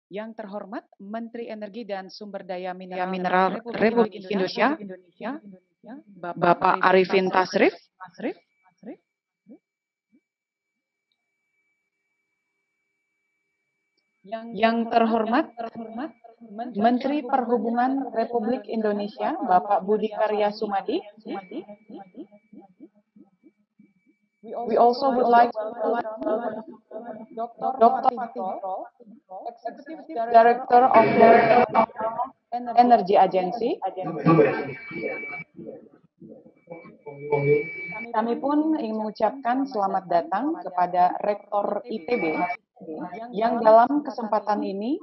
Yang terhormat Menteri Energi dan Sumber Daya Mineral, Republik Indonesia, Bapak Arifin Tasrif, yang terhormat Menteri Perhubungan Republik Indonesia, Bapak Budi Karya Sumadi. We also would like to welcome Dr. Fatih Birol, Executive Director of Energy Agency. Kami pun ingin mengucapkan selamat datang kepada Rektor ITB yang dalam kesempatan ini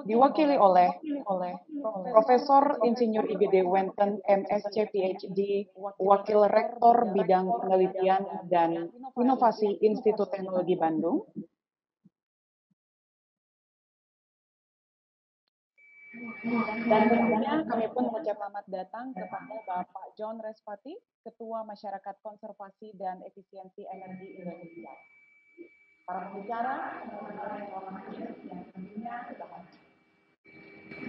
diwakili oleh Profesor Insinyur IGD Wenten MSc PhD, Wakil Rektor Bidang Penelitian dan Inovasi Institut Teknologi Bandung. Dan tentunya kami pun mengucapkan selamat datang kepada Bapak John Respati, Ketua Masyarakat Konservasi dan Efisiensi Energi Indonesia. Para pembicara, yang tentunya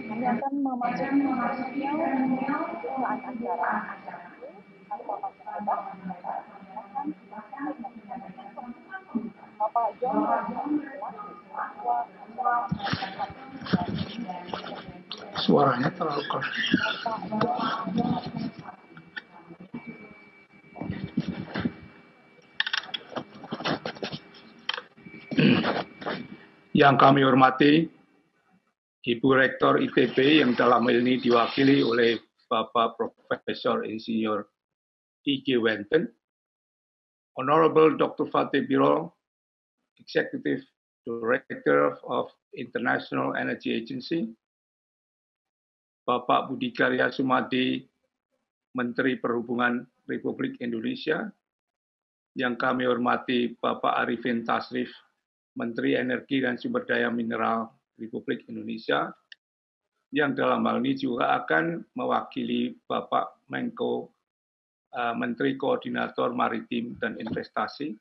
kami akan memasuki pembukaan acara tanpa panjang lebar. Bapak John Suaranya terlalu keras. Yang kami hormati Ibu Rektor ITB yang dalam hal ini diwakili oleh Bapak Profesor Insinyur I.G. Wenten, Honorable Dr. Fatih Birol, Executive Director of International Energy Agency, Bapak Budi Karya Sumadi, Menteri Perhubungan Republik Indonesia, yang kami hormati Bapak Arifin Tasrif, Menteri Energi dan Sumber Daya Mineral Republik Indonesia, yang dalam hal ini juga akan mewakili Bapak Menko, Menteri Koordinator Maritim dan Investasi,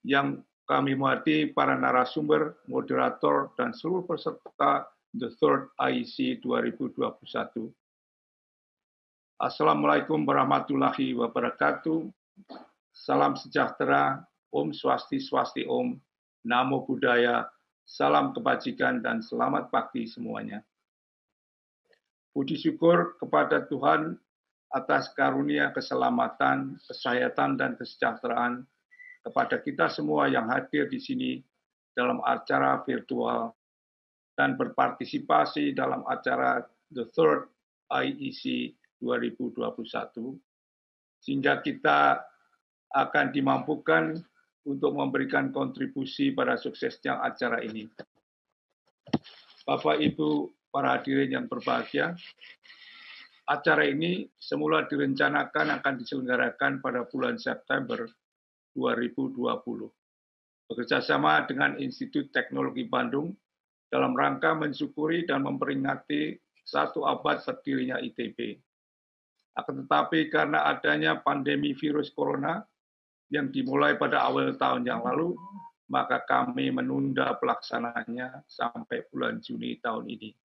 yang kami hormati para narasumber, moderator, dan seluruh peserta The Third IEC 2021. Assalamualaikum warahmatullahi wabarakatuh. Salam sejahtera, Om Swasti Om, Namo Buddhaya, salam kebajikan, dan selamat pagi semuanya. Puji syukur kepada Tuhan atas karunia keselamatan, kesehatan, dan kesejahteraan kepada kita semua yang hadir di sini dalam acara virtual dan berpartisipasi dalam acara The Third IEC 2021, sehingga kita akan dimampukan untuk memberikan kontribusi pada suksesnya acara ini. Bapak, Ibu, para hadirin yang berbahagia, acara ini semula direncanakan akan diselenggarakan pada bulan September 2020. Bekerjasama dengan Institut Teknologi Bandung dalam rangka mensyukuri dan memperingati 1 abad berdirinya ITB. Akan tetapi karena adanya pandemi virus corona yang dimulai pada awal tahun yang lalu, maka kami menunda pelaksanaannya sampai bulan Juni tahun ini.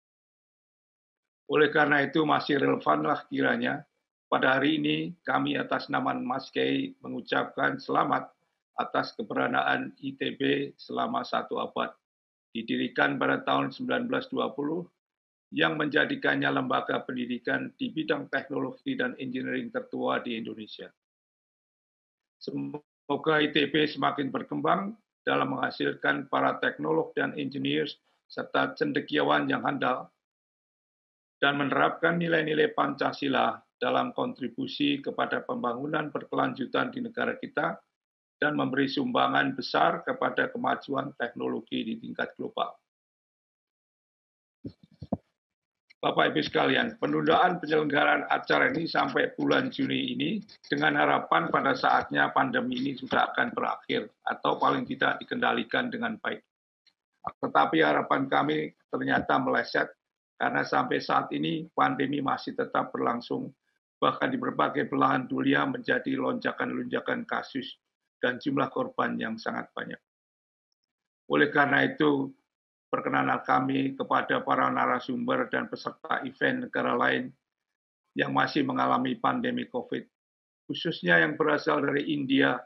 Oleh karena itu masih relevanlah kiranya pada hari ini kami atas nama Mas Kiai mengucapkan selamat atas keberadaan ITB selama 1 abad, didirikan pada tahun 1920, yang menjadikannya lembaga pendidikan di bidang teknologi dan engineering tertua di Indonesia. Semoga ITB semakin berkembang dalam menghasilkan para teknolog dan engineers serta cendekiawan yang handal dan menerapkan nilai-nilai Pancasila dalam kontribusi kepada pembangunan berkelanjutan di negara kita dan memberi sumbangan besar kepada kemajuan teknologi di tingkat global. Bapak Ibu sekalian, penundaan penyelenggaraan acara ini sampai bulan Juni ini dengan harapan pada saatnya pandemi ini sudah akan berakhir atau paling tidak dikendalikan dengan baik. Tetapi harapan kami ternyata meleset karena sampai saat ini pandemi masih tetap berlangsung, bahkan di berbagai belahan dunia menjadi lonjakan-lonjakan kasus dan jumlah korban yang sangat banyak. Oleh karena itu, perkenanan kami kepada para narasumber dan peserta event negara lain yang masih mengalami pandemi COVID, khususnya yang berasal dari India.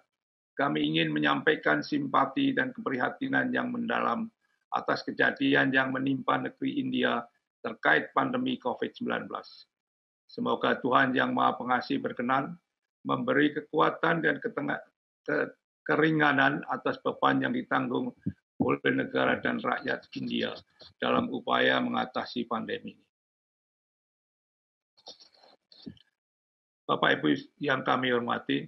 Kami ingin menyampaikan simpati dan keprihatinan yang mendalam atas kejadian yang menimpa negeri India terkait pandemi COVID-19. Semoga Tuhan Yang Maha Pengasih berkenan memberi kekuatan dan keringanan atas beban yang ditanggung oleh negara dan rakyat India dalam upaya mengatasi pandemi ini. Bapak Ibu yang kami hormati,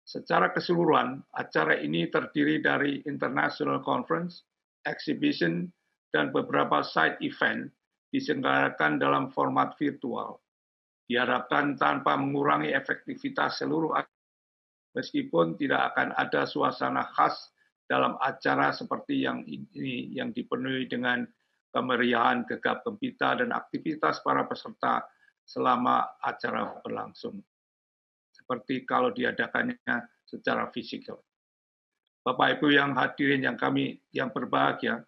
secara keseluruhan, acara ini terdiri dari international conference, exhibition, dan beberapa side event diselenggarakan dalam format virtual. Diharapkan tanpa mengurangi efektivitas seluruh acara, meskipun tidak akan ada suasana khas dalam acara seperti yang ini yang dipenuhi dengan kemeriahan, gegap gempita, dan aktivitas para peserta selama acara berlangsung, seperti kalau diadakannya secara fisikal. Bapak Ibu yang hadirin yang berbahagia,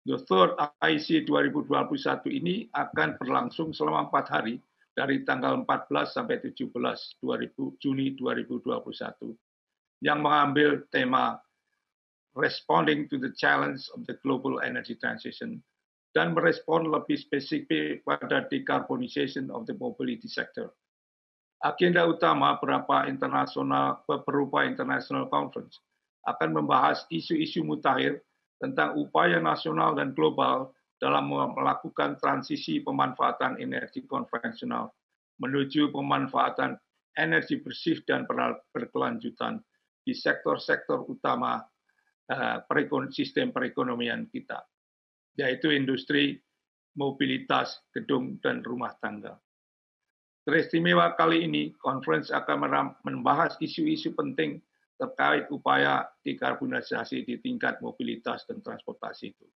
The Third IC 2021 ini akan berlangsung selama 4 hari dari tanggal 14 sampai 17 Juni 2021 yang mengambil tema Responding to the Challenge of the Global Energy Transition dan merespon lebih spesifik pada decarbonization of the mobility sector. Agenda utama berupa International Conference akan membahas isu-isu mutakhir tentang upaya nasional dan global dalam melakukan transisi pemanfaatan energi konvensional menuju pemanfaatan energi bersih dan berkelanjutan di sektor-sektor utama sistem perekonomian kita, yaitu industri, mobilitas, gedung, dan rumah tangga. Teristimewa kali ini, conference akan membahas isu-isu penting terkait upaya dekarbonisasi di tingkat mobilitas dan transportasi itu.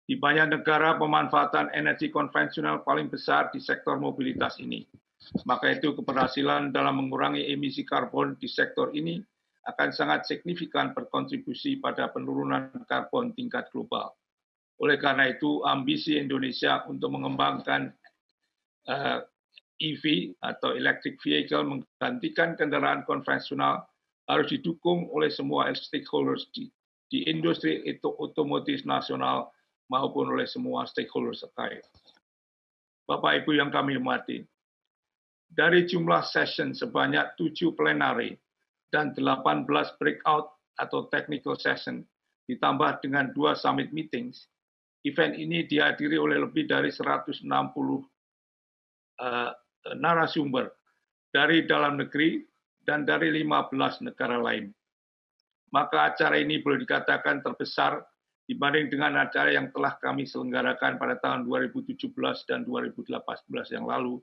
Di banyak negara, pemanfaatan energi konvensional paling besar di sektor mobilitas ini. Maka itu keberhasilan dalam mengurangi emisi karbon di sektor ini akan sangat signifikan berkontribusi pada penurunan karbon tingkat global. Oleh karena itu, ambisi Indonesia untuk mengembangkan EV atau electric vehicle menggantikan kendaraan konvensional harus didukung oleh semua stakeholders di industri otomotif nasional maupun oleh semua stakeholders terkait. Bapak Ibu yang kami hormati, dari jumlah session sebanyak 7 plenary dan 18 breakout atau technical session ditambah dengan 2 summit meetings, event ini dihadiri oleh lebih dari 160 narasumber dari dalam negeri dan dari 15 negara lain. Maka acara ini boleh dikatakan terbesar dibanding dengan acara yang telah kami selenggarakan pada tahun 2017 dan 2018 yang lalu,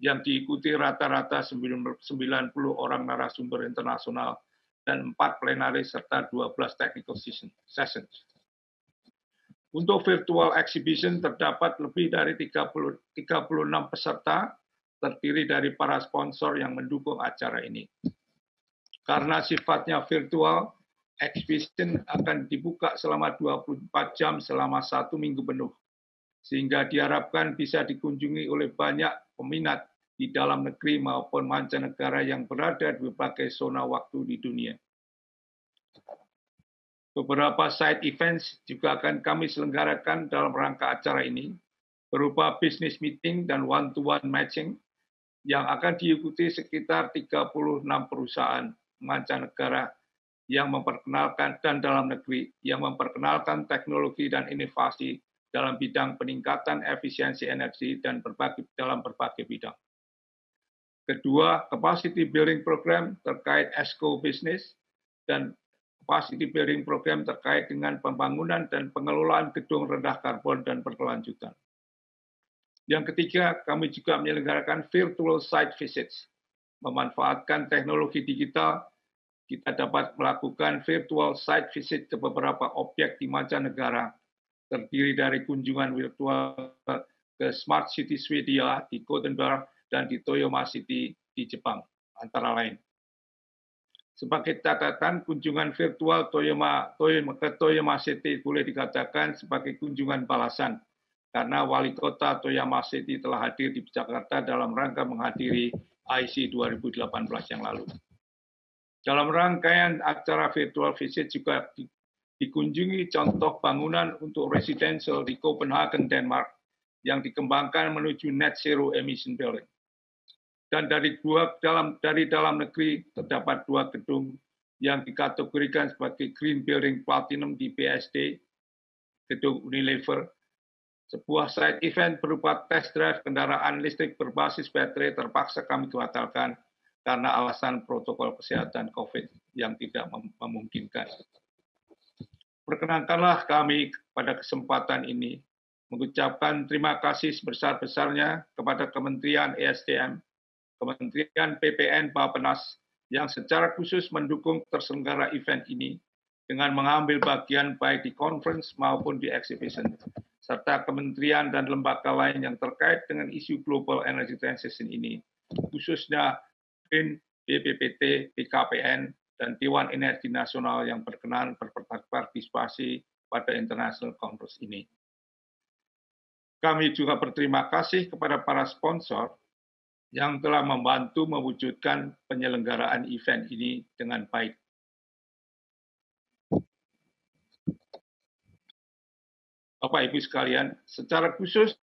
yang diikuti rata-rata 90 orang narasumber internasional dan 4 plenaris serta 12 technical sessions. Untuk virtual exhibition terdapat lebih dari 36 peserta, terdiri dari para sponsor yang mendukung acara ini. Karena sifatnya virtual, exhibition akan dibuka selama 24 jam selama 1 minggu penuh, sehingga diharapkan bisa dikunjungi oleh banyak peminat di dalam negeri maupun mancanegara yang berada di berbagai zona waktu di dunia. Beberapa side events juga akan kami selenggarakan dalam rangka acara ini, berupa business meeting dan one-to-one matching, yang akan diikuti sekitar 36 perusahaan mancanegara yang memperkenalkan dan dalam negeri yang memperkenalkan teknologi dan inovasi dalam bidang peningkatan efisiensi energi dan dalam berbagai bidang. Kedua, capacity building program terkait ESCO business dan capacity building program terkait dengan pembangunan dan pengelolaan gedung rendah karbon dan berkelanjutan. Yang ketiga, kami juga menyelenggarakan virtual site visits. Memanfaatkan teknologi digital, kita dapat melakukan virtual site visit ke beberapa objek di mancanegara, terdiri dari kunjungan virtual ke Smart City Swedia di Gothenburg dan di Toyoma City di Jepang, antara lain. Sebagai catatan, kunjungan virtual ke Toyama City boleh dikatakan sebagai kunjungan balasan karena Wali Kota Toyama City telah hadir di Jakarta dalam rangka menghadiri IC 2018 yang lalu. Dalam rangkaian acara virtual visit juga dikunjungi contoh bangunan untuk residential di Copenhagen, Denmark yang dikembangkan menuju net zero emission building. Dan dari dalam negeri terdapat 2 gedung yang dikategorikan sebagai Green Building Platinum di BSD, gedung Unilever. Sebuah side event berupa test drive kendaraan listrik berbasis baterai terpaksa kami batalkan karena alasan protokol kesehatan COVID yang tidak memungkinkan. Perkenankanlah kami pada kesempatan ini mengucapkan terima kasih sebesar-besarnya kepada Kementerian ESDM, Kementerian PPN Bappenas yang secara khusus mendukung terselenggara event ini dengan mengambil bagian baik di conference maupun di exhibition, serta kementerian dan lembaga lain yang terkait dengan isu Global Energy Transition ini, khususnya BRIN, BPPT, BKPN, dan Dewan Energi Nasional yang berkenan berpartisipasi pada International Conference ini. Kami juga berterima kasih kepada para sponsor yang telah membantu mewujudkan penyelenggaraan event ini dengan baik. Bapak Ibu sekalian, secara khusus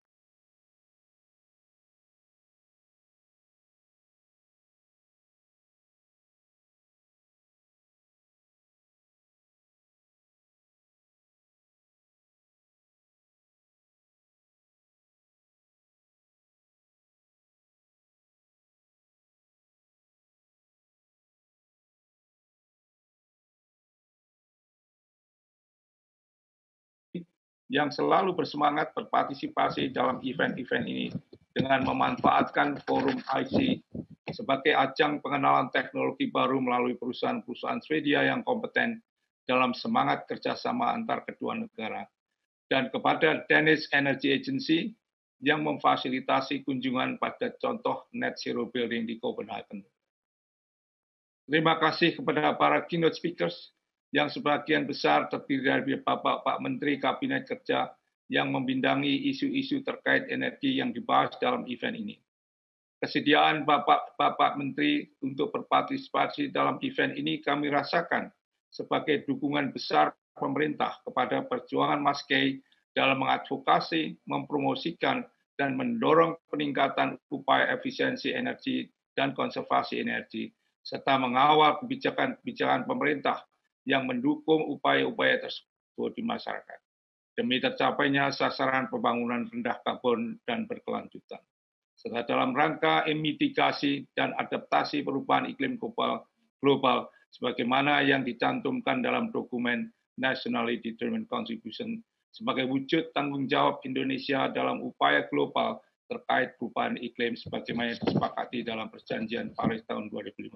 yang selalu bersemangat berpartisipasi dalam event-event ini dengan memanfaatkan forum IC sebagai ajang pengenalan teknologi baru melalui perusahaan-perusahaan Swedia yang kompeten dalam semangat kerjasama antar kedua negara, dan kepada Danish Energy Agency yang memfasilitasi kunjungan pada contoh net zero building di Copenhagen. Terima kasih kepada para keynote speakers yang sebagian besar terdiri dari Bapak Menteri Kabinet Kerja yang membindangi isu-isu terkait energi yang dibahas dalam event ini. Kesediaan Bapak Menteri untuk berpartisipasi dalam event ini kami rasakan sebagai dukungan besar pemerintah kepada perjuangan Mas Kay dalam mengadvokasi, mempromosikan, dan mendorong peningkatan upaya efisiensi energi dan konservasi energi, serta mengawal kebijakan pemerintah yang mendukung upaya-upaya tersebut di masyarakat, demi tercapainya sasaran pembangunan rendah karbon dan berkelanjutan, serta dalam rangka mitigasi dan adaptasi perubahan iklim global, sebagaimana yang dicantumkan dalam dokumen Nationally Determined Contribution sebagai wujud tanggung jawab Indonesia dalam upaya global terkait perubahan iklim sebagaimana disepakati dalam Perjanjian Paris tahun 2015.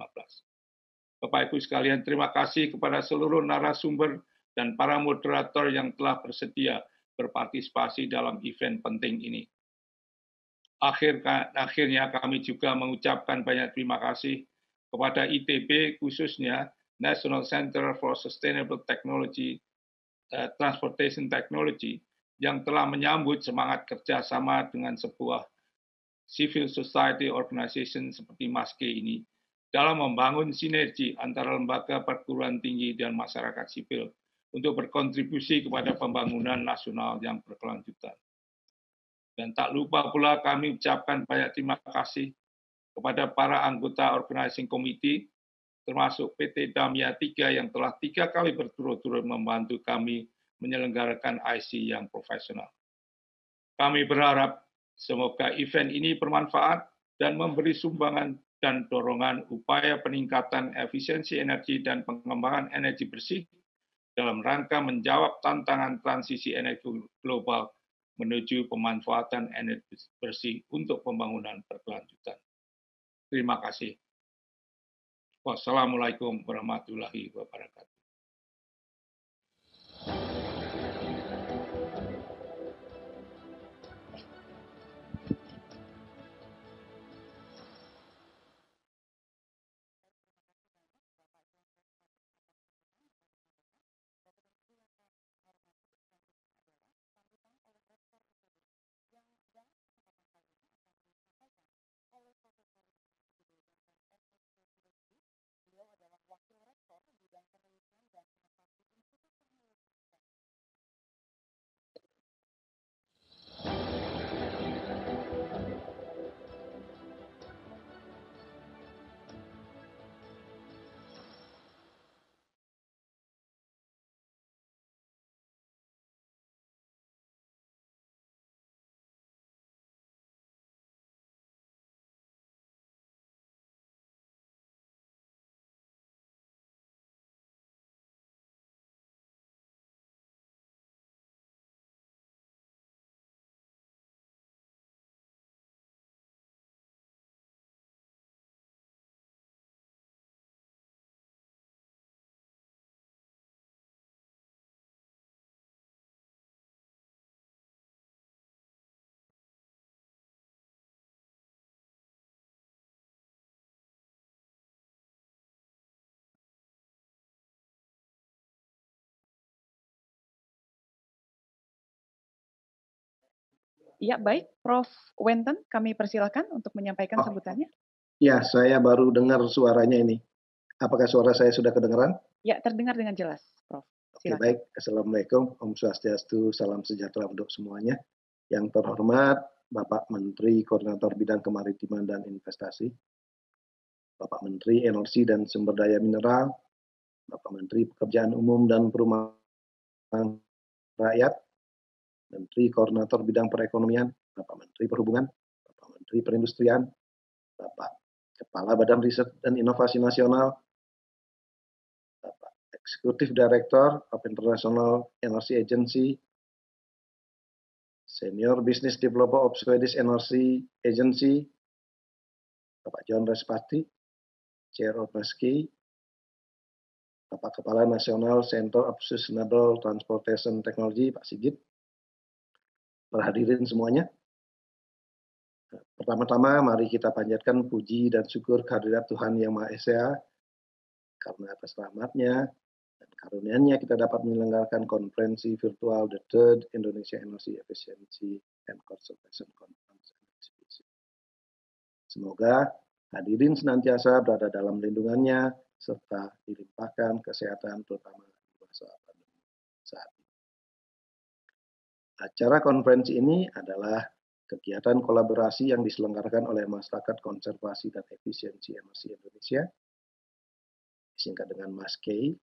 Bapak Ibu sekalian, terima kasih kepada seluruh narasumber dan para moderator yang telah bersedia berpartisipasi dalam event penting ini. Akhirnya kami juga mengucapkan banyak terima kasih kepada ITB, khususnya National Center for Sustainable Technology, Transportation Technology, yang telah menyambut semangat kerjasama dengan sebuah civil society organization seperti MASKE ini dalam membangun sinergi antara lembaga perguruan tinggi dan masyarakat sipil untuk berkontribusi kepada pembangunan nasional yang berkelanjutan. Dan tak lupa pula kami ucapkan banyak terima kasih kepada para anggota organizing committee, termasuk PT Damya 3 yang telah 3 kali berturut-turut membantu kami menyelenggarakan IC yang profesional. Kami berharap semoga event ini bermanfaat dan memberi sumbangan dan dorongan upaya peningkatan efisiensi energi dan pengembangan energi bersih dalam rangka menjawab tantangan transisi energi global menuju pemanfaatan energi bersih untuk pembangunan berkelanjutan. Terima kasih. Wassalamualaikum warahmatullahi wabarakatuh. Ya, baik, Prof. Wenten, kami persilakan untuk menyampaikan Oh. sambutannya. Ya, saya baru dengar suaranya ini. Apakah suara saya sudah kedengaran? Ya, terdengar dengan jelas, Prof. Oke, Silakan. baik. Assalamualaikum, Om Swastiastu, salam sejahtera untuk semuanya. Yang terhormat Bapak Menteri Koordinator Bidang Kemaritiman dan Investasi, Bapak Menteri Energi dan Sumber Daya Mineral, Bapak Menteri Pekerjaan Umum dan Perumahan Rakyat, Menteri Koordinator Bidang Perekonomian, Bapak Menteri Perhubungan, Bapak Menteri Perindustrian, Bapak Kepala Badan Riset dan Inovasi Nasional, Bapak Executive Director of International Energy Agency, Senior Business Developer of Swedish Energy Agency, Bapak John Respati, Chair of MESKI, Bapak Kepala Nasional Center of Sustainable Transportation Technology, Pak Sigit, para hadirin semuanya. Pertama-tama mari kita panjatkan puji dan syukur kehadirat Tuhan Yang Maha Esa karena atas rahmat-Nya dan karunia-Nya kita dapat menyelenggarakan konferensi virtual The Third Indonesia Energy Efficiency and Conservation Conference and Exhibition. Semoga hadirin senantiasa berada dalam lindungan-Nya serta dilimpahkan kesehatan terutama di masa pandemi saat ini. Acara konferensi ini adalah kegiatan kolaborasi yang diselenggarakan oleh Masyarakat Konservasi dan Efisiensi Energi Indonesia, disingkat dengan MASKEI,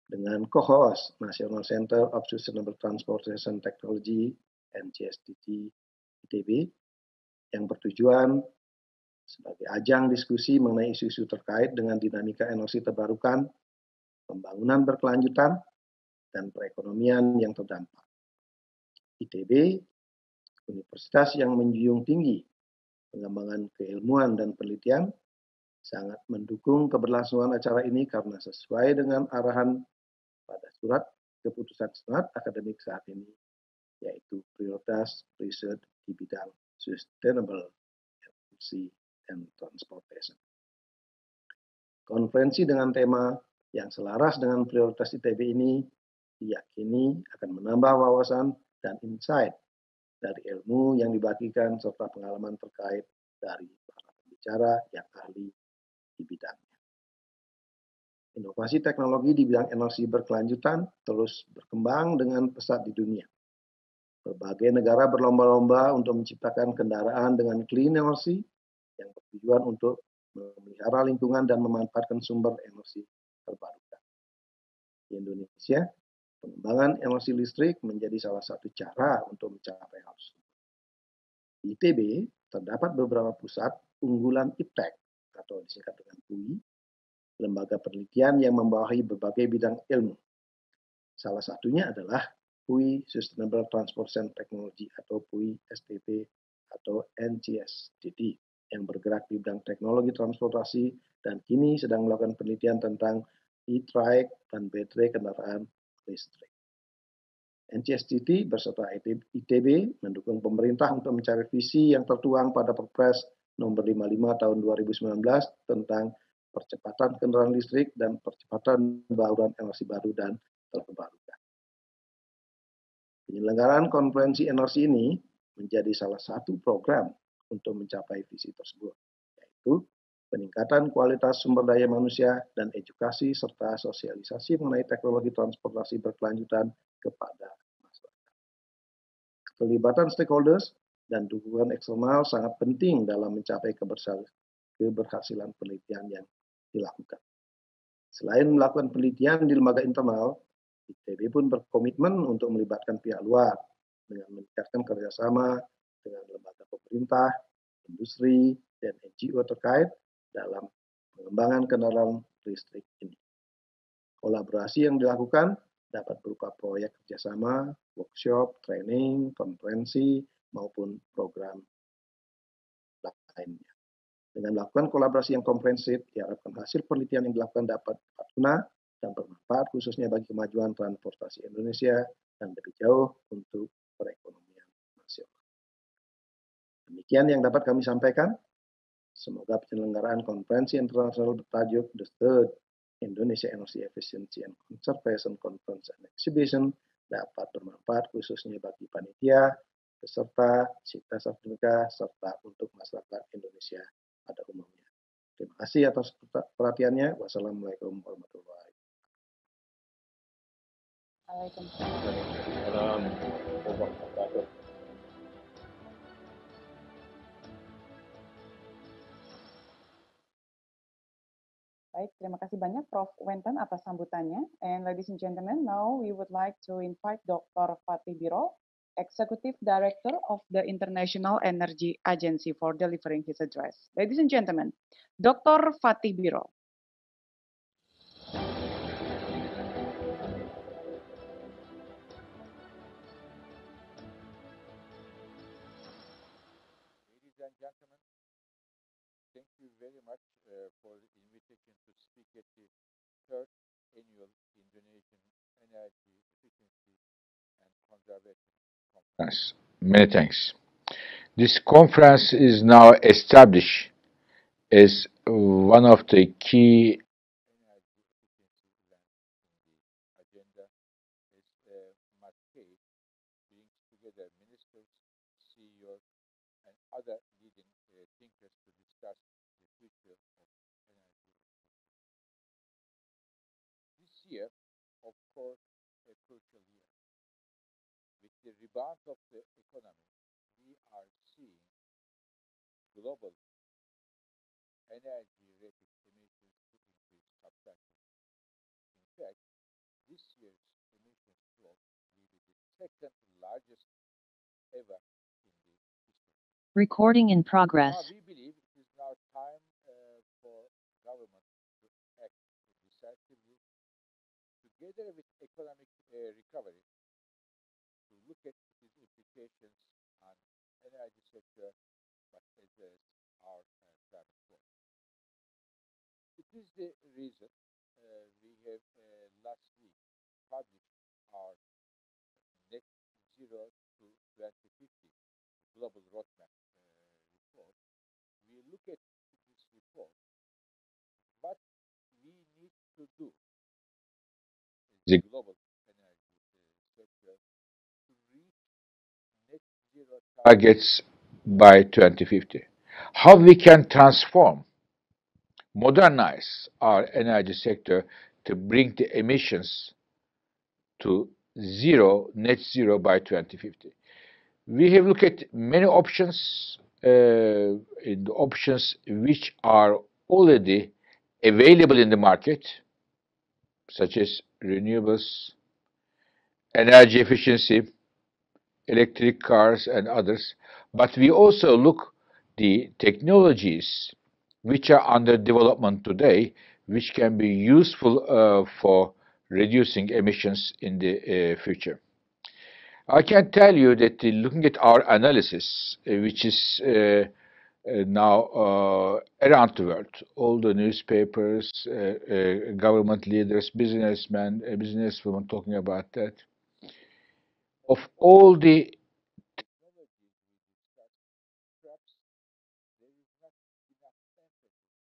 dengan co-host National Center of Sustainable Transportation Technology, NCSTT ITB, yang bertujuan sebagai ajang diskusi mengenai isu-isu terkait dengan dinamika energi terbarukan, pembangunan berkelanjutan, dan perekonomian yang terdampak. ITB, universitas yang menjunjung tinggi pengembangan keilmuan dan penelitian, sangat mendukung keberlangsungan acara ini karena sesuai dengan arahan pada surat keputusan Senat akademik saat ini, yaitu prioritas riset di bidang sustainable energy and transportation. Konferensi dengan tema yang selaras dengan prioritas ITB ini diyakini akan menambah wawasan dan insight dari ilmu yang dibagikan serta pengalaman terkait dari para pembicara yang ahli di bidangnya. Inovasi teknologi di bidang energi berkelanjutan terus berkembang dengan pesat di dunia. Berbagai negara berlomba-lomba untuk menciptakan kendaraan dengan clean energy yang bertujuan untuk memelihara lingkungan dan memanfaatkan sumber energi terbarukan. Di Indonesia, pengembangan energi listrik menjadi salah satu cara untuk mencapai hal tersebut. Di ITB terdapat beberapa pusat unggulan IPTEK atau disingkat dengan PUI, lembaga penelitian yang membawahi berbagai bidang ilmu. Salah satunya adalah PUI Sustainable Transportation Technology atau PUI STT atau NCSTT yang bergerak di bidang teknologi transportasi dan kini sedang melakukan penelitian tentang e-trike dan baterai kendaraan listrik. NCSTT beserta ITB mendukung pemerintah untuk mencari visi yang tertuang pada Perpres nomor 55 tahun 2019 tentang percepatan kendaraan listrik dan percepatan pembauran energi baru dan terbarukan. Penyelenggaraan konferensi energi ini menjadi salah satu program untuk mencapai visi tersebut, yaitu peningkatan kualitas sumber daya manusia dan edukasi serta sosialisasi mengenai teknologi transportasi berkelanjutan kepada masyarakat. Keterlibatan stakeholders dan dukungan eksternal sangat penting dalam mencapai keberhasilan penelitian yang dilakukan. Selain melakukan penelitian di lembaga internal, ITB pun berkomitmen untuk melibatkan pihak luar dengan meningkatkan kerjasama dengan lembaga pemerintah, industri, dan NGO terkait dalam pengembangan kendaraan listrik ini. Kolaborasi yang dilakukan dapat berupa proyek kerjasama, workshop, training, konferensi, maupun program lainnya. Dengan melakukan kolaborasi yang komprehensif, diharapkan hasil penelitian yang dilakukan dapat berguna dan bermanfaat khususnya bagi kemajuan transportasi Indonesia dan lebih jauh untuk perekonomian nasional. Demikian yang dapat kami sampaikan. Semoga penyelenggaraan konferensi internasional bertajuk The Third Indonesia Energy Efficiency and Conservation Conference and Exhibition dapat bermanfaat khususnya bagi panitia, peserta Sitas Afrika serta untuk masyarakat Indonesia pada umumnya. Terima kasih atas perhatiannya. Wassalamualaikum warahmatullahi wabarakatuh. Baik, terima kasih banyak Prof. Wenten atas sambutannya. And ladies and gentlemen, now we would like to invite Dr. Fatih Birol, Executive Director of the International Energy Agency, for delivering his address. Ladies and gentlemen, Dr. Fatih Birol. Ladies and gentlemen, thank you very much for the invitation to speak at the third annual Indonesian Energy Efficiency and Conservation Conference. Many thanks. This conference is now established as one of the key energy efficiency events in the agenda, as Mascade brings together ministers, CEOs, and other leading thinkers to discuss the future of energy. This year, of course, a crucial year. With the rebound of the economy, we are seeing global energy-related emissions to increase substantially. In fact, this year's emissions growth will be the second largest ever in the history. Recording in progress. We believe it is now time for government to act decisively, together with economic recovery, to look at its implications on energy sector, but as well as our private world. It is the reason we have last week published our net zero to 2050 global roadmap report. We look at this report, what we need to do as the global energy sector to reach net zero targets by 2050. How we can transform, modernize our energy sector to bring the emissions to zero, net zero by 2050. We have looked at many options, in the options which are already available in the market, such as renewables, energy efficiency, electric cars, and others. But we also look the technologies which are under development today, which can be useful for reducing emissions in the future. I can tell you that looking at our analysis, which is now around the world, all the newspapers, government leaders, businessmen, businesswomen talking about that, of all the technologies we discussed, perhaps there is not enough emphasis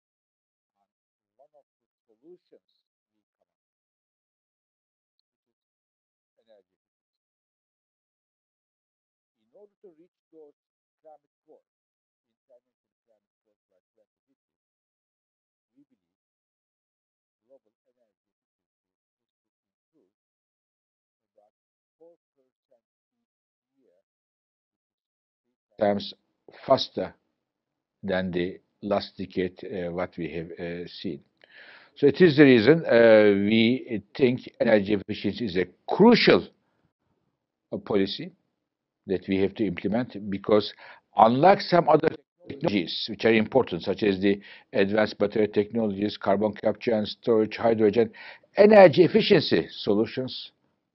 on one of the solutions we come up with, which is energy efficiency. In order to reach those climate goals, international climate goals by 2050, we believe global energy efficiency has to improve about 4% each year, which is 3 times faster than the last decade what we have seen. So it is the reason we think energy efficiency is a crucial policy that we have to implement, because unlike some other technologies which are important, such as the advanced battery technologies, carbon capture and storage, hydrogen, energy efficiency solutions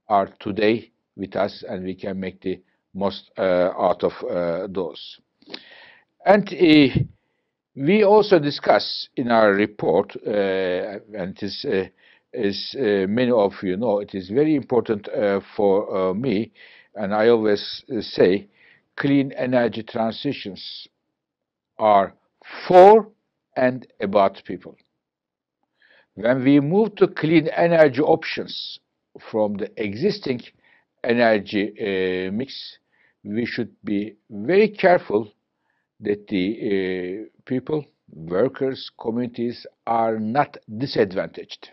are today with us, and we can make the most out of those. And we also discuss in our report, and it is, as many of you know, it is very important for me, and I always say, clean energy transitions are for and about people. When we move to clean energy options from the existing energy mix, we should be very careful that the people, workers, communities are not disadvantaged.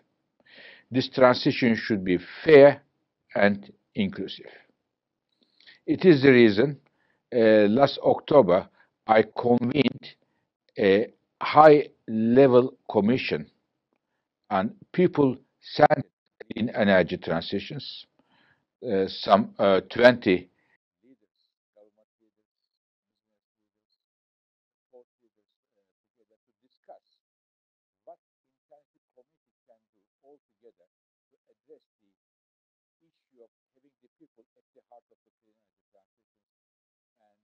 This transition should be fair and inclusive. It is the reason last October I convened a high-level commission on people-centered clean energy transitions. Some 20 leaders, government leaders, business leaders, thought leaders together to discuss what intensive community can do all together to address the issue of having the people at the heart of the clean energy transitions. And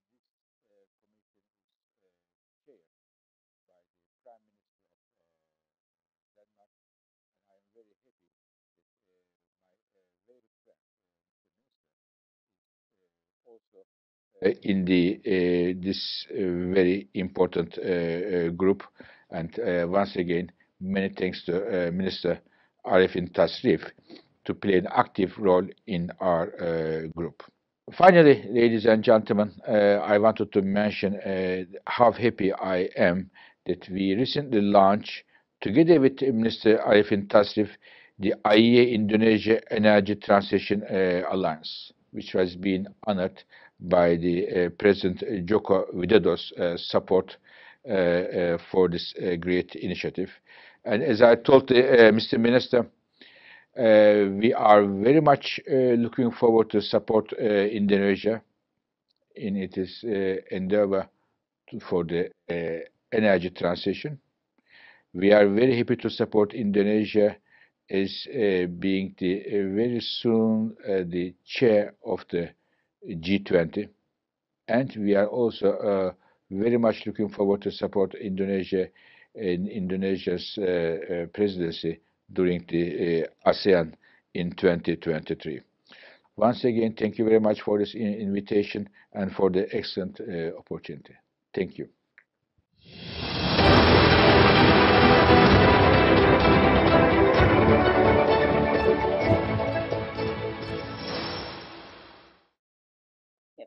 this commission is chaired by the Prime Minister of Denmark, and I am very happy that my very friend, Mr. Minister, is also in this very important group. And once again, many thanks to Minister Arifin Tasrif to play an active role in our group. Finally, ladies and gentlemen, I wanted to mention how happy I am that we recently launched, together with Minister Arifin Tasrif, the IEA Indonesia Energy Transition Alliance, which has been honored by the President Joko Widodo's support for this great initiative. And as I told Mr. Minister, we are very much looking forward to support Indonesia in its endeavor for the energy transition. We are very happy to support Indonesia as being the very soon the chair of the G20, and we are also very much looking forward to support Indonesia in Indonesia's presidency during the ASEAN in 2023. Once again, thank you very much for this invitation and for the excellent opportunity. Thank you.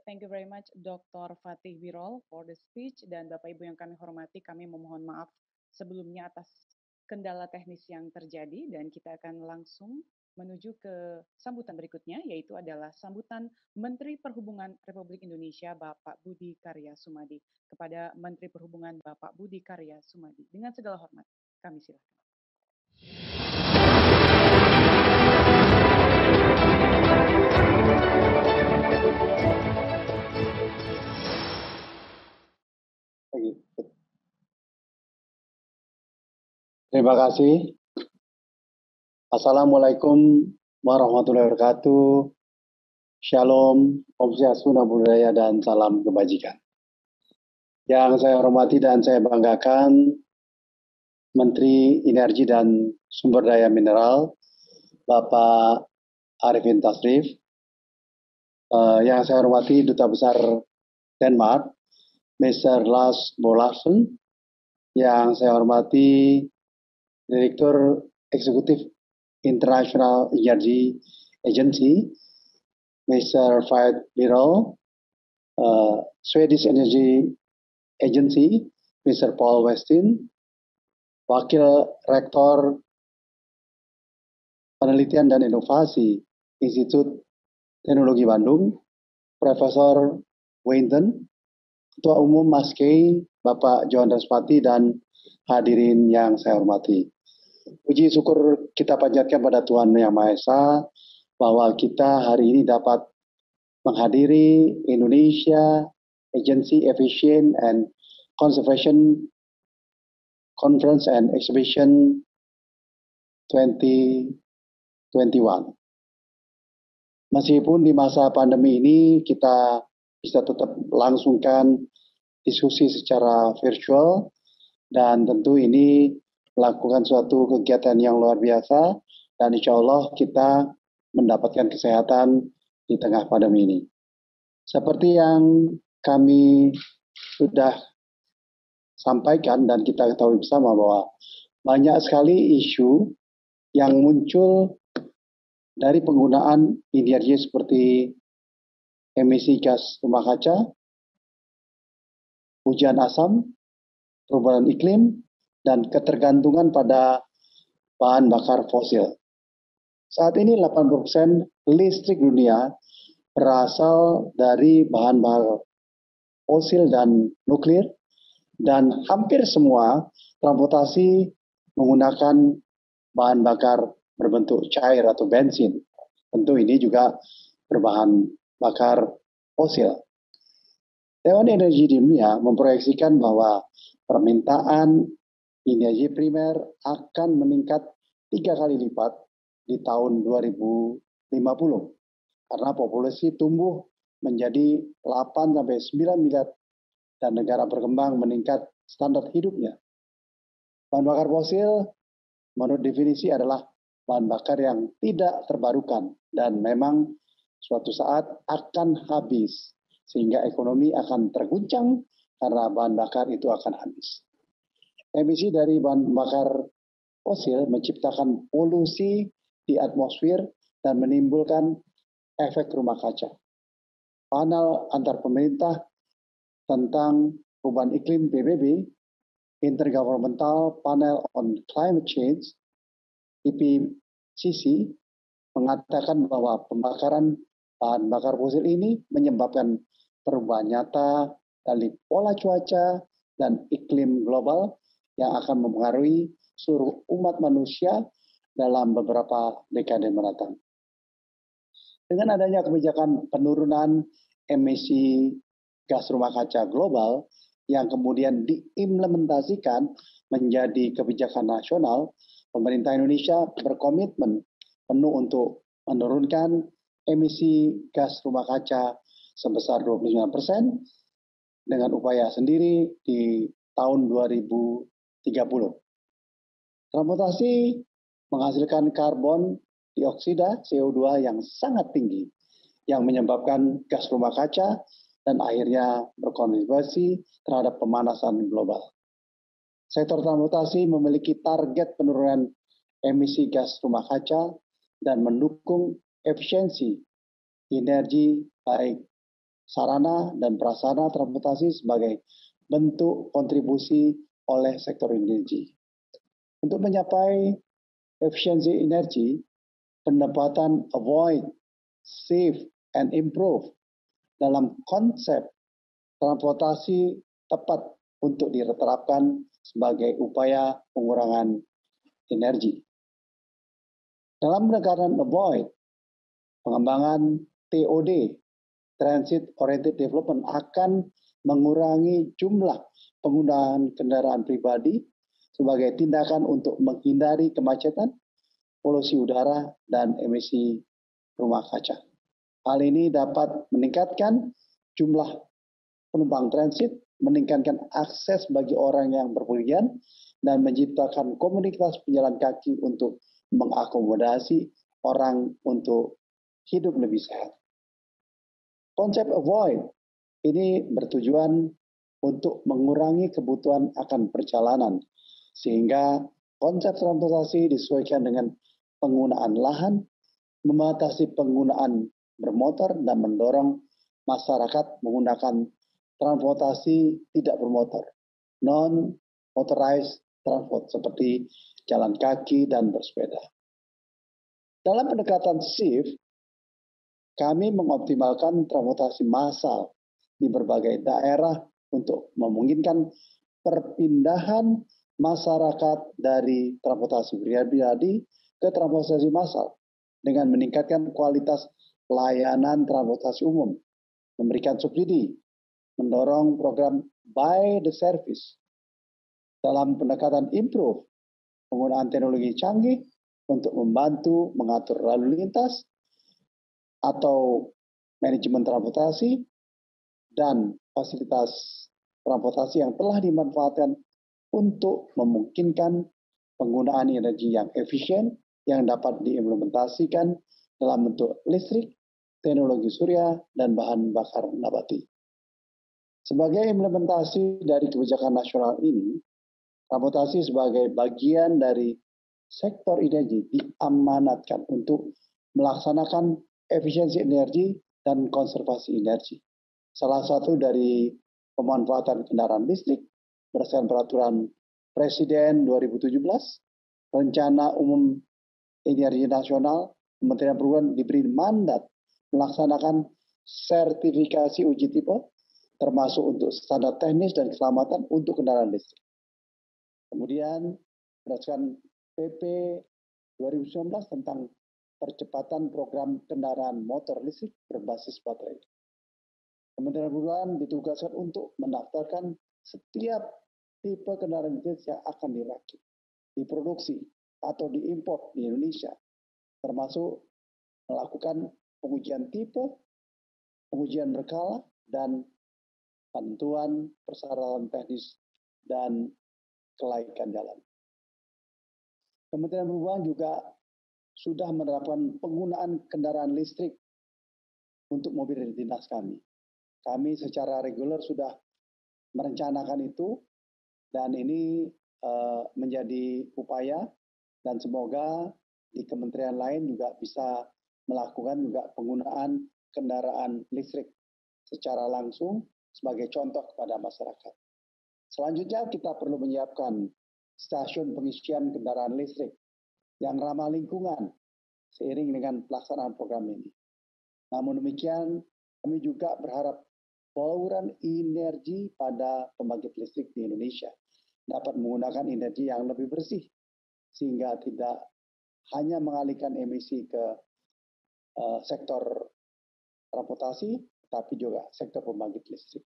Thank you very much, Dr. Fatih Birol, for the speech. Dan Bapak Ibu yang kami hormati, kami memohon maaf sebelumnya atas kendala teknis yang terjadi, dan kita akan langsung menuju ke sambutan berikutnya, yaitu adalah sambutan Menteri Perhubungan Republik Indonesia, Bapak Budi Karya Sumadi. Kepada Menteri Perhubungan, Bapak Budi Karya Sumadi. Dengan segala hormat, kami silakan. Terima kasih. Assalamualaikum warahmatullahi wabarakatuh. Shalom, Om Swastiastu, Namo Buddhaya, dan salam kebajikan. Yang saya hormati dan saya banggakan, Menteri Energi dan Sumber Daya Mineral, Bapak Arifin Tasrif. Yang saya hormati, Duta Besar Denmark, Mr. Lars Bolarsen. Yang saya hormati, Direktur Eksekutif International Energy Agency, Mr. Fatih Birol, Swedish Energy Agency, Mr. Paul Westin, Wakil Rektor Penelitian dan Inovasi Institut Teknologi Bandung, Profesor Weinten, Ketua Umum Maskei, Bapak Johan Raspati, dan hadirin yang saya hormati. Puji syukur kita panjatkan pada Tuhan Yang Maha Esa bahwa kita hari ini dapat menghadiri Indonesia Agency Efficient and Conservation Conference and Exhibition 2021. Meskipun di masa pandemi ini kita bisa tetap langsungkan diskusi secara virtual, dan tentu ini melakukan suatu kegiatan yang luar biasa, dan insya Allah kita mendapatkan kesehatan di tengah pandemi ini. Seperti yang kami sudah sampaikan dan kita ketahui bersama bahwa banyak sekali isu yang muncul dari penggunaan energi seperti emisi gas rumah kaca, hujan asam, perubahan iklim, dan ketergantungan pada bahan bakar fosil. Saat ini 80% listrik dunia berasal dari bahan bakar fosil dan nuklir, dan hampir semua transportasi menggunakan bahan bakar berbentuk cair atau bensin. Tentu ini juga berbahan bakar fosil. Dewan Energi Dunia memproyeksikan bahwa permintaan energi primer akan meningkat 3 kali lipat di tahun 2050 karena populasi tumbuh menjadi 8-9 miliar dan negara berkembang meningkat standar hidupnya. Bahan bakar fosil menurut definisi adalah bahan bakar yang tidak terbarukan dan memang suatu saat akan habis sehingga ekonomi akan terguncang karena bahan bakar itu akan habis. Emisi dari bahan bakar fosil menciptakan polusi di atmosfer dan menimbulkan efek rumah kaca. Panel antar pemerintah tentang perubahan iklim PBB, Intergovernmental Panel on Climate Change, IPCC, mengatakan bahwa pembakaran bahan bakar fosil ini menyebabkan perubahan nyata dari pola cuaca dan iklim global yang akan mempengaruhi seluruh umat manusia dalam beberapa dekade mendatang. Dengan adanya kebijakan penurunan emisi gas rumah kaca global yang kemudian diimplementasikan menjadi kebijakan nasional, pemerintah Indonesia berkomitmen penuh untuk menurunkan emisi gas rumah kaca sebesar 29% dengan upaya sendiri di tahun 2030. Transportasi menghasilkan karbon dioksida CO2 yang sangat tinggi yang menyebabkan gas rumah kaca dan akhirnya berkontribusi terhadap pemanasan global. Sektor transportasi memiliki target penurunan emisi gas rumah kaca dan mendukung efisiensi energi baik sarana dan prasarana transportasi sebagai bentuk kontribusi oleh sektor energi. Untuk mencapai efisiensi energi, pendekatan avoid, save, and improve dalam konsep transportasi tepat untuk diterapkan sebagai upaya pengurangan energi. Dalam pendekatan avoid, pengembangan TOD, Transit Oriented Development, akan mengurangi jumlah penggunaan kendaraan pribadi sebagai tindakan untuk menghindari kemacetan, polusi udara, dan emisi rumah kaca. Hal ini dapat meningkatkan jumlah penumpang transit, meningkatkan akses bagi orang yang berpergian, dan menciptakan komunitas pejalan kaki untuk mengakomodasi orang untuk hidup lebih sehat. Konsep avoid ini bertujuan untuk mengurangi kebutuhan akan perjalanan, sehingga konsep transportasi disesuaikan dengan penggunaan lahan, membatasi penggunaan bermotor, dan mendorong masyarakat menggunakan transportasi tidak bermotor, non-motorized transport, seperti jalan kaki dan bersepeda. Dalam pendekatan shift, kami mengoptimalkan transportasi massal di berbagai daerah untuk memungkinkan perpindahan masyarakat dari transportasi pribadi ke transportasi massal dengan meningkatkan kualitas layanan transportasi umum, memberikan subsidi, mendorong program by the service. Dalam pendekatan improve, penggunaan teknologi canggih untuk membantu mengatur lalu lintas atau manajemen transportasi dan fasilitas transportasi yang telah dimanfaatkan untuk memungkinkan penggunaan energi yang efisien yang dapat diimplementasikan dalam bentuk listrik, teknologi surya, dan bahan bakar nabati. Sebagai implementasi dari kebijakan nasional ini, transportasi sebagai bagian dari sektor energi diamanatkan untuk melaksanakan efisiensi energi dan konservasi energi. Salah satu dari pemanfaatan kendaraan listrik berdasarkan peraturan Presiden 2017, Rencana Umum Energi Nasional, Kementerian Perhubungan diberi mandat melaksanakan sertifikasi uji tipe, termasuk untuk standar teknis dan keselamatan untuk kendaraan listrik. Kemudian berdasarkan PP 2019 tentang percepatan program kendaraan motor listrik berbasis baterai. Kementerian Perhubungan ditugaskan untuk mendaftarkan setiap tipe kendaraan listrik yang akan dirakit, diproduksi, atau diimpor di Indonesia, termasuk melakukan pengujian tipe, pengujian berkala, dan bantuan persyaratan teknis dan kelaikan jalan. Kementerian Perhubungan juga sudah menerapkan penggunaan kendaraan listrik untuk mobil dinas kami. Kami secara reguler sudah merencanakan itu, dan ini menjadi upaya, dan semoga di kementerian lain juga bisa melakukan juga penggunaan kendaraan listrik secara langsung sebagai contoh kepada masyarakat. Selanjutnya kita perlu menyiapkan stasiun pengisian kendaraan listrik yang ramah lingkungan seiring dengan pelaksanaan program ini. Namun demikian, kami juga berharap bauran energi pada pembangkit listrik di Indonesia dapat menggunakan energi yang lebih bersih, sehingga tidak hanya mengalihkan emisi ke sektor transportasi, tapi juga sektor pembangkit listrik.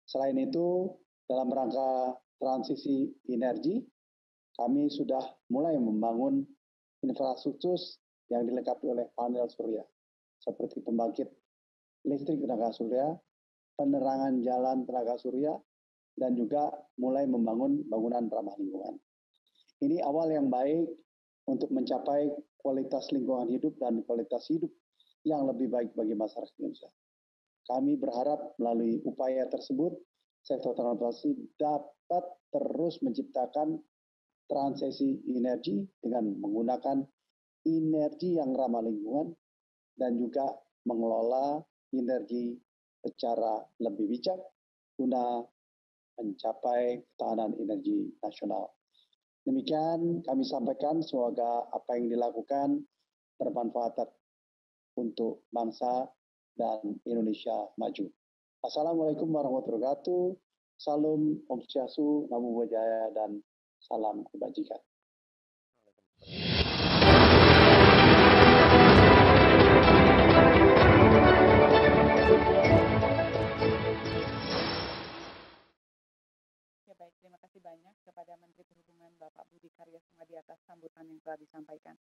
Selain itu, dalam rangka transisi energi, kami sudah mulai membangun infrastruktur yang dilengkapi oleh panel surya, seperti pembangkit listrik tenaga surya, penerangan jalan tenaga surya, dan juga mulai membangun bangunan ramah lingkungan. Ini awal yang baik untuk mencapai kualitas lingkungan hidup dan kualitas hidup yang lebih baik bagi masyarakat Indonesia. Kami berharap melalui upaya tersebut, sektor transportasi dapat terus menciptakan transisi energi dengan menggunakan energi yang ramah lingkungan dan juga mengelola energi secara lebih bijak guna mencapai ketahanan energi nasional. Demikian kami sampaikan, semoga apa yang dilakukan bermanfaat untuk bangsa dan Indonesia maju. Assalamualaikum warahmatullahi wabarakatuh. Salam Om Swastiastu, Namo Buddhaya, dan salam kebajikan. Ya baik, terima kasih banyak kepada Menteri Perhubungan Bapak Budi Karya Sumadi atas sambutan yang telah disampaikan.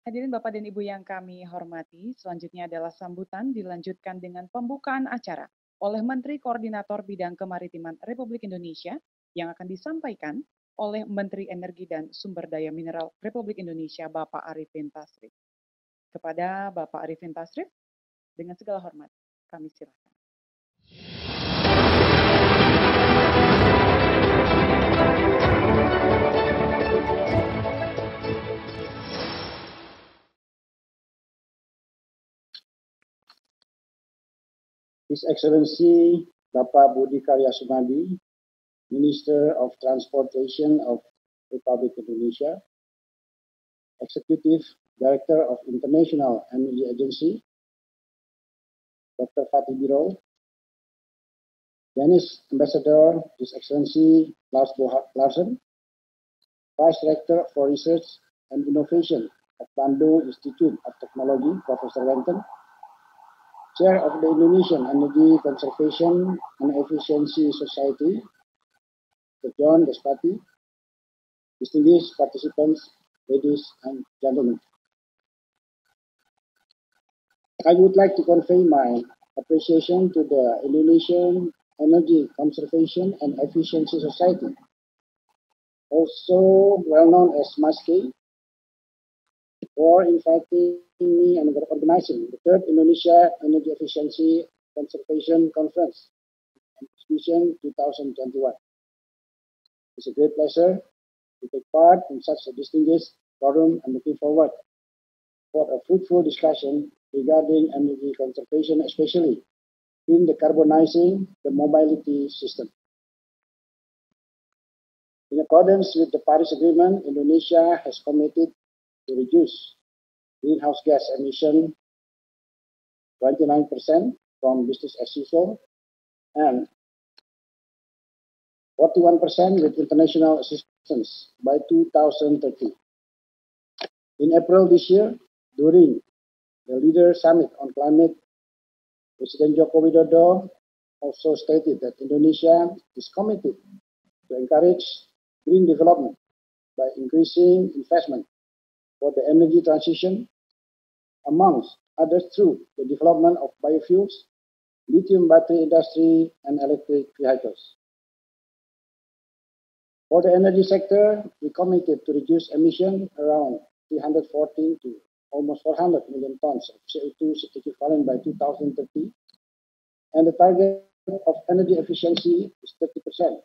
Hadirin Bapak dan Ibu yang kami hormati, selanjutnya adalah sambutan dilanjutkan dengan pembukaan acara oleh Menteri Koordinator Bidang Kemaritiman Republik Indonesia yang akan disampaikan oleh Menteri Energi dan Sumber Daya Mineral Republik Indonesia Bapak Arifin Tasrif. Kepada Bapak Arifin Tasrif, dengan segala hormat, kami silakan. His Excellency Bapak Budi Karya Sumadi, Minister of Transportation of Republic Indonesia, Executive Director of International Energy Agency, Dr. Fatih Birol, Danish Ambassador, His Excellency Lars Bohart Larsen, Vice Director for Research and Innovation at Bandung Institute of Technology, Professor Wenten, Chair of the Indonesian Energy Conservation and Efficiency Society, Dr. John Despati, distinguished participants, ladies and gentlemen. I would like to convey my appreciation to the Indonesian Energy Conservation and Efficiency Society, also well known as MASKE, for inviting me and organizing the third Indonesia Energy Efficiency Conservation Conference, Exhibition 2021. It's a great pleasure to take part in such a distinguished forum and looking forward for a fruitful discussion regarding energy conservation, especially in decarbonizing the mobility system. In accordance with the Paris Agreement, Indonesia has committed to reduce greenhouse gas emission 29% from business as usual and 41% with international assistance by 2030. In April this year, during the Leader Summit on Climate, President Joko Widodo also stated that Indonesia is committed to encourage green development by increasing investment for the energy transition, amongst others through the development of biofuels, lithium battery industry, and electric vehicles. For the energy sector, we committed to reduce emission around 340 to almost 400 million tons of CO2 equivalent by 2030, and the target of energy efficiency is 30%,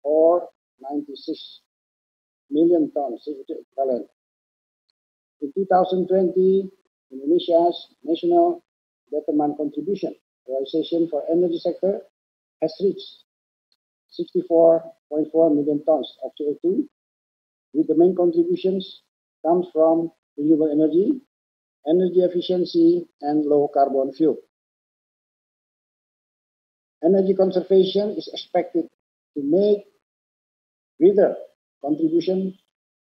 or 96 million tons CO2 equivalent. In 2020, Indonesia's national determined contribution realization for energy sector has reached 64.4 million tons of CO2, with the main contributions comes from renewable energy, energy efficiency, and low carbon fuel. Energy conservation is expected to make greater contribution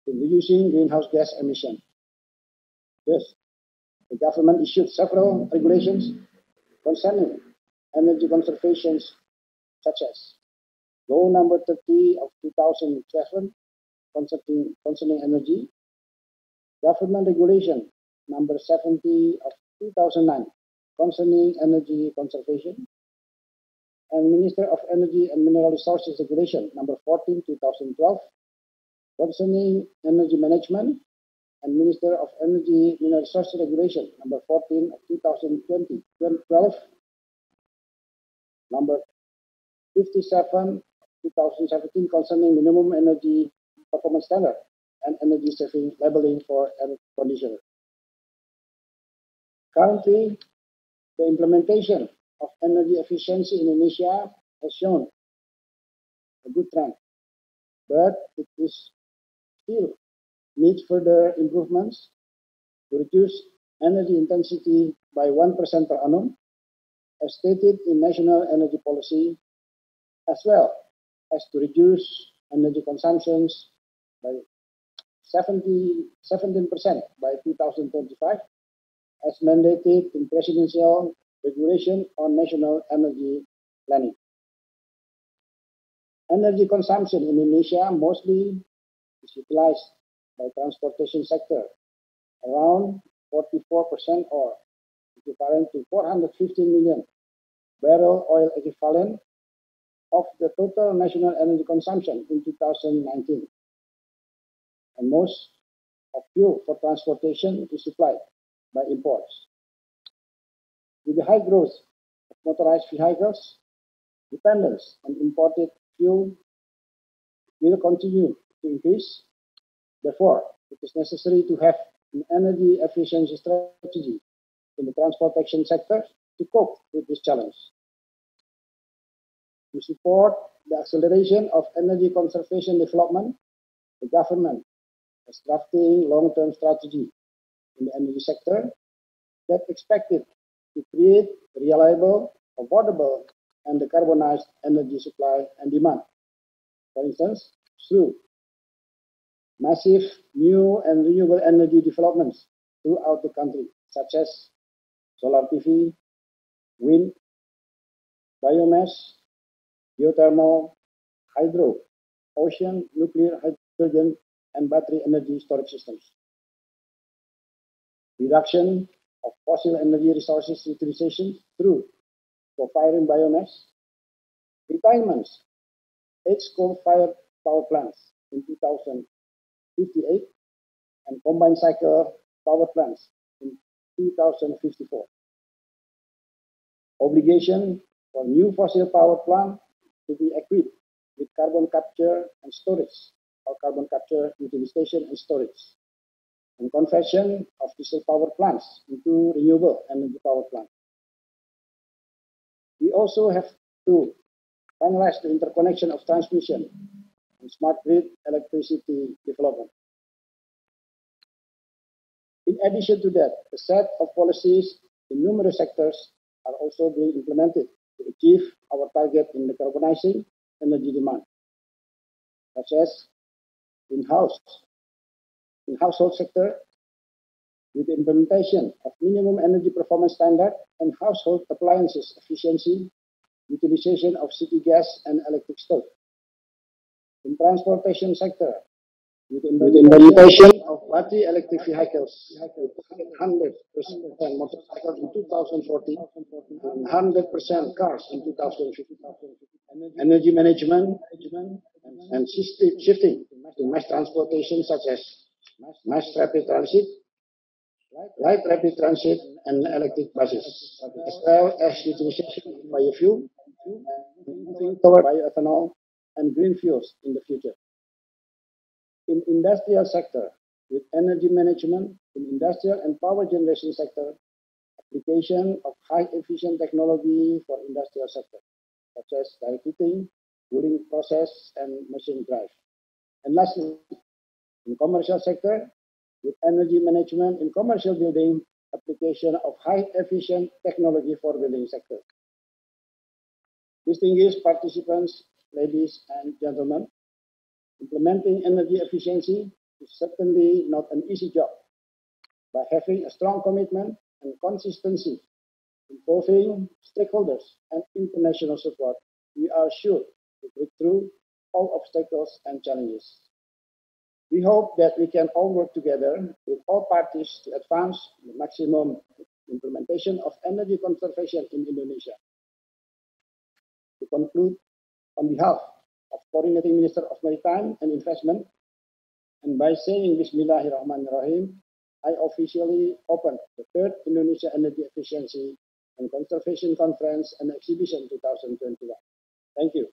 to reducing greenhouse gas emission. Thus, the government issued several regulations concerning energy conservation, such as Law number 30 of 2007 concerning energy, Government Regulation number 70 of 2009 concerning energy conservation, and Minister of Energy and Mineral Resources Regulation number 14 2012 concerning energy management, and Minister of Energy Mineral Resources Regulation number 14 of 2012, number 57 2017 concerning minimum energy performance standard and energy saving labeling for air conditioner. Currently, the implementation of energy efficiency in Indonesia has shown a good trend, but it is still needs further improvements to reduce energy intensity by 1% per annum, as stated in National Energy Policy, as well as to reduce energy consumptions by 17% by 2025, as mandated in Presidential Regulation on National Energy Planning. Energy consumption in Indonesia mostly is utilized by transportation sector, around 44% or equivalent to 450 million barrel oil equivalent of the total national energy consumption in 2019. And most of fuel for transportation is supplied by imports. With the high growth of motorized vehicles, dependence on imported fuel will continue to increase. Therefore, it is necessary to have an energy efficiency strategy in the transportation sector to cope with this challenge. To support the acceleration of energy conservation development, the government is drafting long-term strategy in the energy sector that expected to create reliable, affordable, and decarbonized energy supply and demand. For instance, through massive new and renewable energy developments throughout the country, such as solar PV, wind, biomass, geothermal, hydro, ocean, nuclear, hydrogen, and battery energy storage systems. Reduction of fossil energy resources utilization through co-firing biomass, retirements, 8 coal-fired power plants in 2058, and combined cycle power plants in 2054. Obligation for new fossil power plant to be equipped with carbon capture and storage, or carbon capture utilization and storage. and conversion of diesel power plants into renewable energy power plants. We also have to finalize the interconnection of transmission and smart grid electricity development. In addition to that, a set of policies in numerous sectors are also being implemented to achieve our target in decarbonizing energy demand, such as in household sector, with the implementation of minimum energy performance standard and household appliances efficiency, utilization of city gas and electric stove. In transportation sector, with the implementation of battery electric vehicles, 100% motorcycles in 2040 and 100% cars in 2050. Energy management and shifting to mass transportation such as mass rapid transit, light rapid transit, and electric buses, as well as utilization of biofuel, and moving toward bioethanol and green fuels in the future. In industrial sector, with energy management, in industrial and power generation sector, application of high efficient technology for industrial sector, such as direct heating, cooling process, and machine drive. And lastly, in commercial sector, with energy management in commercial building, application of high efficient technology for building sector. Distinguished participants, ladies and gentlemen, implementing energy efficiency is certainly not an easy job. By having a strong commitment and consistency involving stakeholders and international support, we are sure to break through all obstacles and challenges. We hope that we can all work together with all parties to advance the maximum implementation of energy conservation in Indonesia. To conclude, on behalf of Coordinating Minister of Maritime and Investment, and by saying Bismillahirrahmanirrahim, I officially open the 3rd Indonesia Energy Efficiency and Conservation Conference and Exhibition 2021. Thank you.